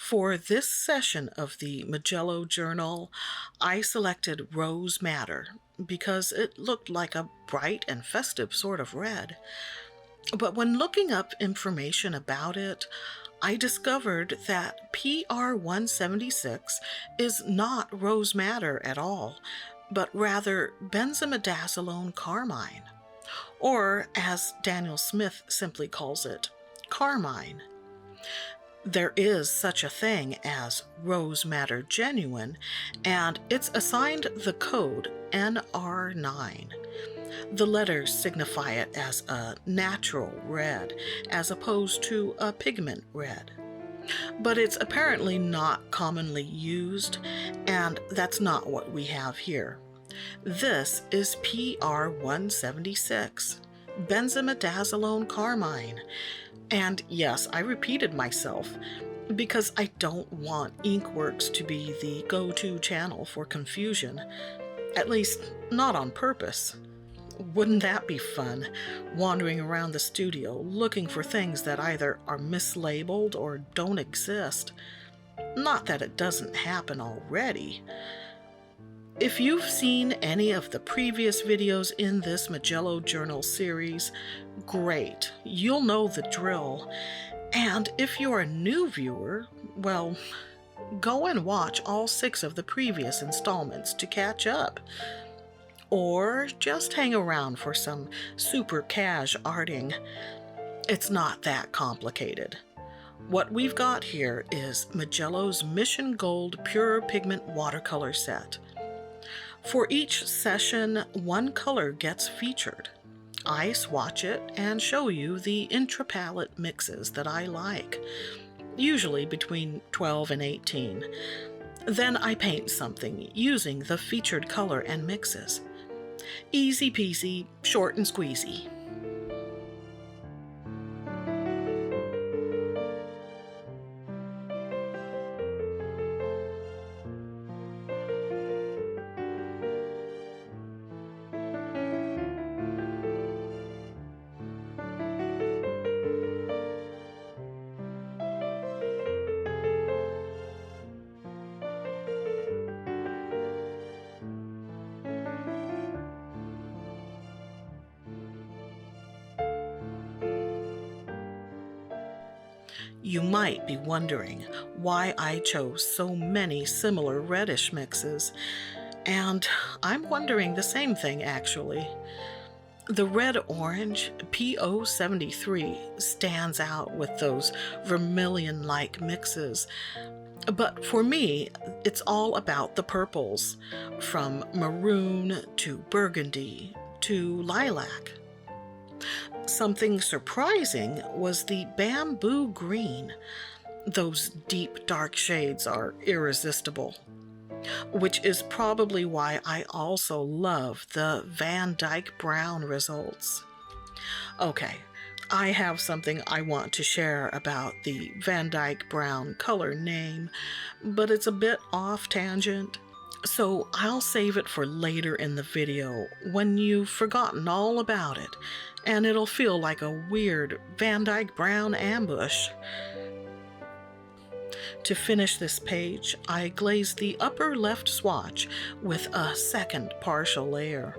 For this session of the Mijello journal, I selected Rose Madder because it looked like a bright and festive sort of red. But when looking up information about it, I discovered that PR176 is not Rose Madder at all, but rather Benzema Dazalone Carmine, or as Daniel Smith simply calls it, Carmine. There is such a thing as Rose Madder Genuine, and it's assigned the code NR9. The letters signify it as a natural red, as opposed to a pigment red. But it's apparently not commonly used, and that's not what we have here. This is PR176, Benzema Dazalone Carmine. And yes, I repeated myself, because I don't want INCWorks to be the go-to channel for confusion, at least not on purpose. Wouldn't that be fun, wandering around the studio looking for things that either are mislabeled or don't exist? Not that it doesn't happen already. If you've seen any of the previous videos in this Mijello Journal series, great, you'll know the drill. And if you're a new viewer, well, go and watch all 6 of the previous installments to catch up. Or just hang around for some super cash arting. It's not that complicated. What we've got here is Mijello's Mission Gold Pure Pigment Watercolor Set. For each session, one color gets featured. I swatch it and show you the intra-palette mixes that I like, usually between 12 and 18. Then I paint something using the featured color and mixes. Easy peasy, short and squeezy. You might be wondering why I chose so many similar reddish mixes, and I'm wondering the same thing actually. The red-orange P073 stands out with those vermilion-like mixes, but for me, it's all about the purples, from maroon to burgundy to lilac. Something surprising was the bamboo green. Those deep, dark shades are irresistible, which is probably why I also love the Van Dyke brown results. Okay, I have something I want to share about the Van Dyke brown color name, but it's a bit off tangent. So I'll save it for later in the video when you've forgotten all about it, and it'll feel like a weird Van Dyke brown ambush. To finish this page, I glazed the upper left swatch with a second partial layer.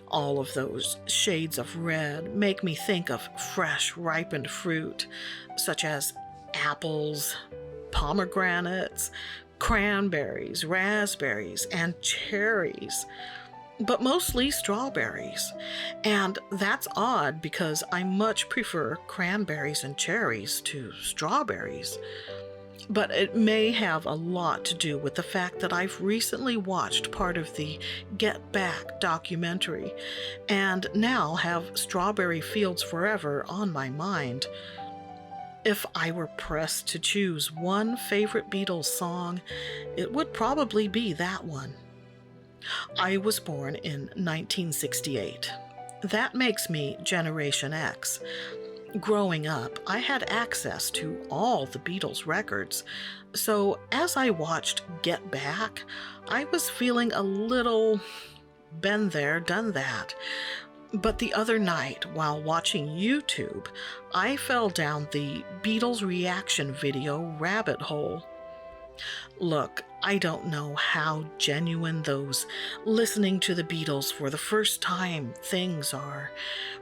All of those shades of red make me think of fresh, ripened fruit, such as apples, pomegranates, cranberries, raspberries, and cherries, but mostly strawberries. And that's odd because I much prefer cranberries and cherries to strawberries. But it may have a lot to do with the fact that I've recently watched part of the Get Back documentary and now have Strawberry Fields Forever on my mind. If I were pressed to choose one favorite Beatles song, it would probably be that one. I was born in 1968. That makes me Generation X. Growing up, I had access to all the Beatles records, so as I watched Get Back, I was feeling a little been there, done that. But the other night, while watching YouTube, I fell down the Beatles reaction video rabbit hole. Look, I don't know how genuine those listening to the Beatles for the first time things are,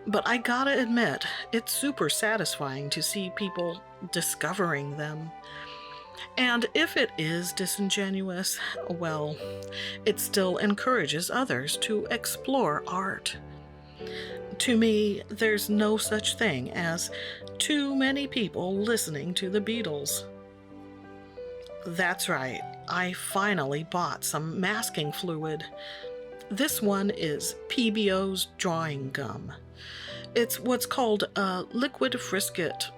but I gotta admit, it's super satisfying to see people discovering them. And if it is disingenuous, well, it still encourages others to explore art. To me, there's no such thing as too many people listening to the Beatles. That's right, I finally bought some masking fluid. This one is PBO's drawing gum. It's what's called a liquid frisket.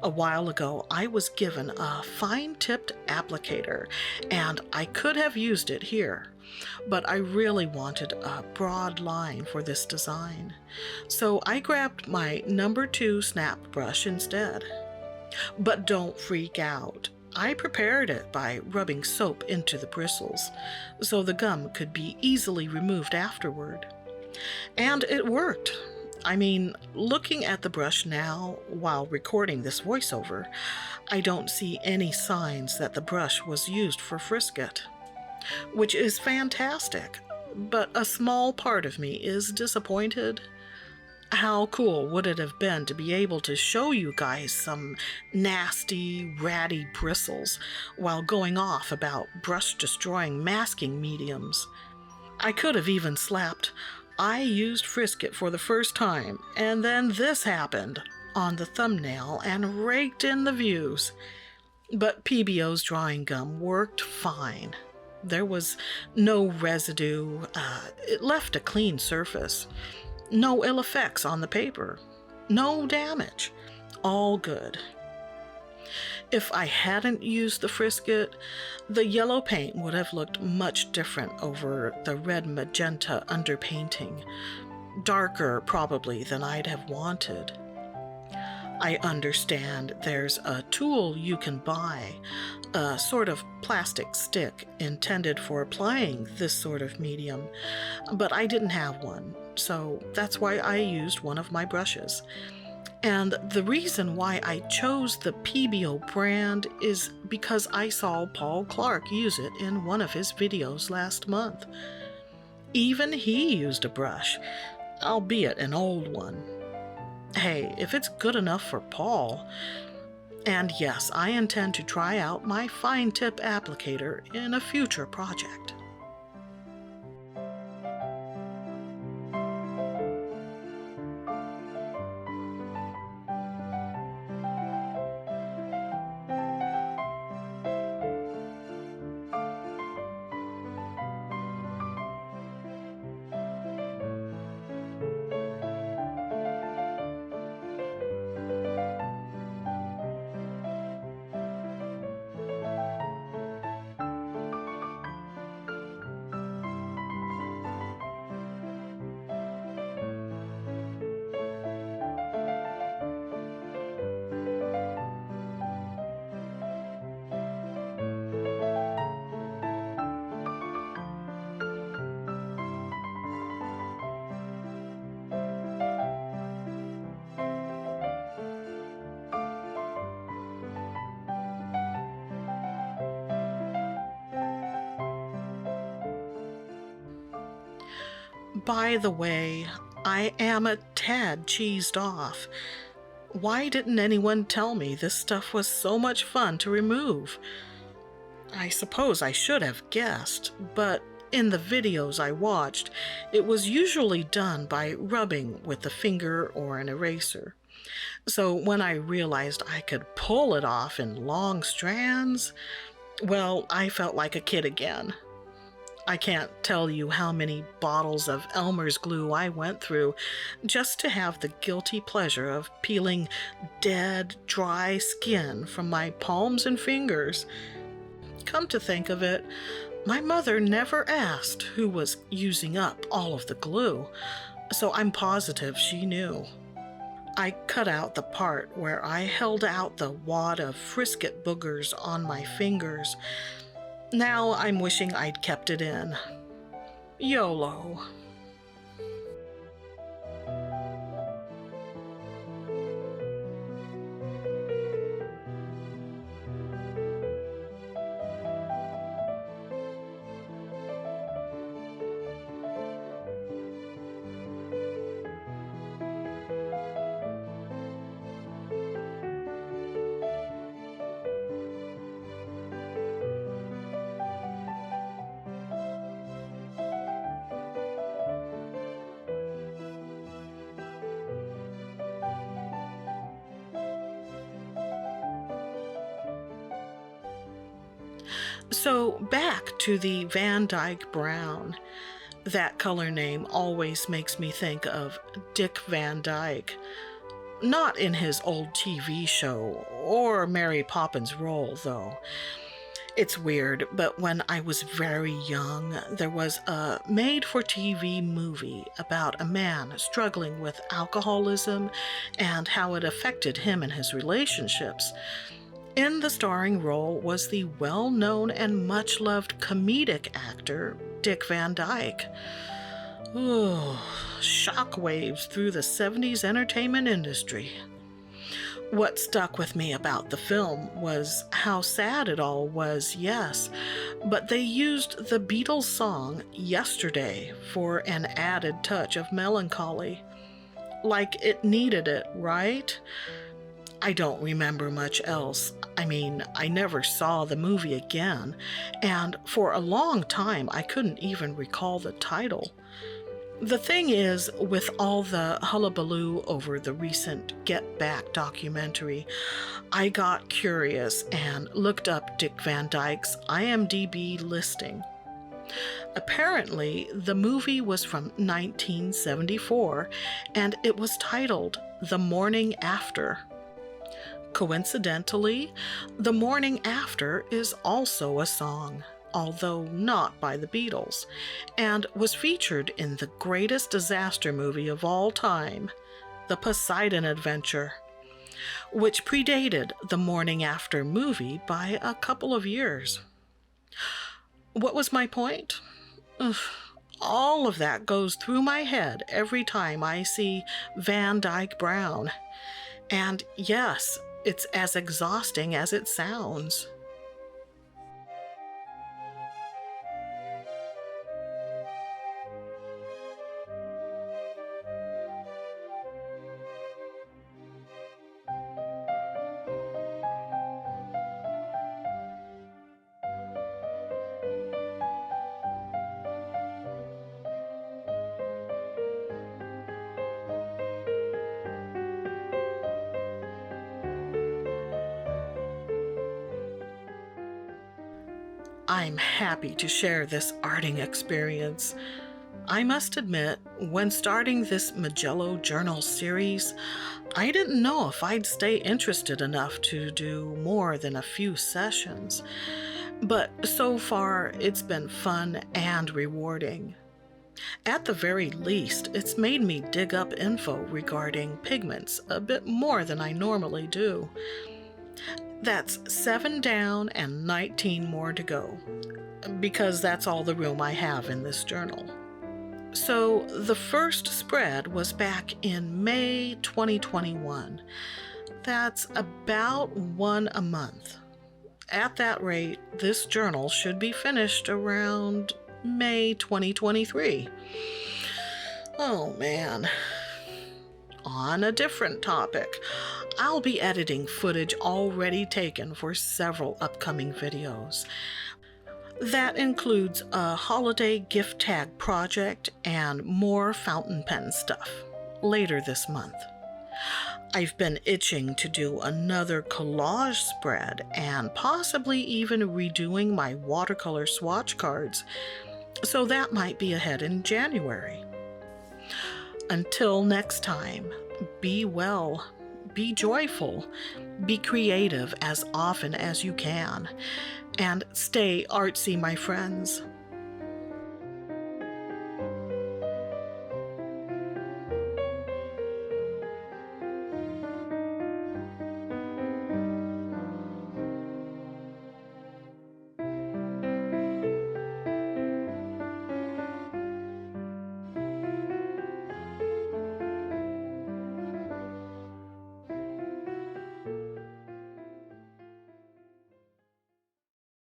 A while ago, I was given a fine-tipped applicator, and I could have used it here, but I really wanted a broad line for this design, so I grabbed my number 2 snap brush instead. But don't freak out. I prepared it by rubbing soap into the bristles, so the gum could be easily removed afterward. And it worked. I mean, looking at the brush now, while recording this voiceover, I don't see any signs that the brush was used for frisket, which is fantastic, but a small part of me is disappointed. How cool would it have been to be able to show you guys some nasty, ratty bristles while going off about brush-destroying masking mediums? I could have even slapped "I used frisket for the first time, and then this happened" on the thumbnail and raked in the views. But PBO's drawing gum worked fine. There was no residue. It left a clean surface. No ill effects on the paper. No damage. All good. If I hadn't used the frisket, the yellow paint would have looked much different over the red magenta underpainting. Darker, probably, than I'd have wanted. I understand there's a tool you can buy, a sort of plastic stick intended for applying this sort of medium, but I didn't have one, so that's why I used one of my brushes. And the reason why I chose the PBO brand is because I saw Paul Clark use it in one of his videos last month. Even he used a brush, albeit an old one. Hey, if it's good enough for Paul. And yes, I intend to try out my fine tip applicator in a future project. By the way, I am a tad cheesed off. Why didn't anyone tell me this stuff was so much fun to remove? I suppose I should have guessed, but in the videos I watched, it was usually done by rubbing with a finger or an eraser. So when I realized I could pull it off in long strands, well, I felt like a kid again. I can't tell you how many bottles of Elmer's glue I went through just to have the guilty pleasure of peeling dead, dry skin from my palms and fingers. Come to think of it, my mother never asked who was using up all of the glue, so I'm positive she knew. I cut out the part where I held out the wad of frisket boogers on my fingers. Now I'm wishing I'd kept it in. YOLO. So back to the Van Dyke Brown. That color name always makes me think of Dick Van Dyke. Not in his old TV show or Mary Poppins role, though. It's weird, but when I was very young, there was a made-for-TV movie about a man struggling with alcoholism and how it affected him and his relationships. In the starring role was the well-known and much-loved comedic actor Dick Van Dyke. Ooh, shockwaves through the 70s entertainment industry. What stuck with me about the film was how sad it all was, yes, but they used the Beatles song Yesterday for an added touch of melancholy. Like it needed it, right? I don't remember much else. I mean, I never saw the movie again, and for a long time I couldn't even recall the title. The thing is, with all the hullabaloo over the recent Get Back documentary, I got curious and looked up Dick Van Dyke's IMDb listing. Apparently, the movie was from 1974, and it was titled The Morning After. Coincidentally, The Morning After is also a song, although not by the Beatles, and was featured in the greatest disaster movie of all time, The Poseidon Adventure, which predated the Morning After movie by a couple of years. What was my point? Ugh, all of that goes through my head every time I see Van Dyke Brown. And yes, it's as exhausting as it sounds. I'm happy to share this arting experience. I must admit, when starting this Mijello journal series, I didn't know if I'd stay interested enough to do more than a few sessions. But so far, it's been fun and rewarding. At the very least, it's made me dig up info regarding pigments a bit more than I normally do. That's 7 down and 19 more to go, because that's all the room I have in this journal. So the first spread was back in May 2021. That's about one a month. At that rate, this journal should be finished around May 2023. Oh man. On a different topic, I'll be editing footage already taken for several upcoming videos. That includes a holiday gift tag project and more fountain pen stuff later this month. I've been itching to do another collage spread and possibly even redoing my watercolor swatch cards, so that might be ahead in January. Until next time, be well, be joyful, be creative as often as you can, and stay artsy, my friends.